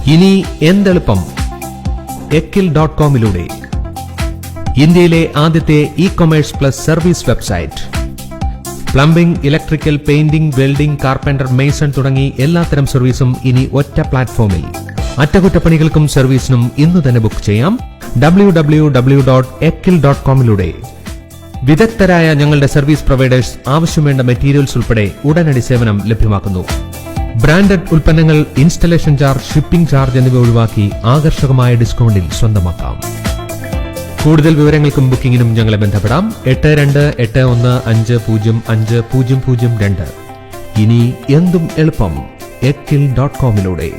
ഇനി എന്തെളുപ്പം ekil.com-ലൂടെ. ഇന്ത്യയിലെ ആദ്യത്തെ e-commerce plus service website. Plumbing, electrical, painting, welding, carpenter, Mason തുടങ്ങി എല്ലാത്തരം സർവീസും ഇനി ഒറ്റ പ്ലാറ്റ്ഫോമിൽ. അറ്റകുറ്റപ്പണികൾക്കും സർവീസിനും ഇന്നു തന്നെ ബുക്ക് ചെയ്യാം www.ekil.com-ലൂടെ. വിദഗ്ധരായ ഞങ്ങളുടെ സർവീസ് പ്രൊവൈഡേഴ്സ് ആവശ്യം വേണ്ട മെറ്റീരിയൽസ് ഉൾപ്പെടെ ഉടനടി സേവനം ലഭ്യമാക്കുന്നു. ബ്രാൻഡഡ് ഉൽപ്പന്നങ്ങൾ, ഇൻസ്റ്റലേഷൻ ചാർജ്, ഷിപ്പിംഗ് ചാർജ് എന്നിവ ഒഴിവാക്കി ആകർഷകമായ ഡിസ്കൗണ്ടിൽ സ്വന്തമാക്കാം. കൂടുതൽ വിവരങ്ങൾക്കും ബുക്കിംഗിനും ഞങ്ങളെ ബന്ധപ്പെടാം 8281505002. ഇനി എന്തും എളുപ്പം ekil.com-ലൂടെ.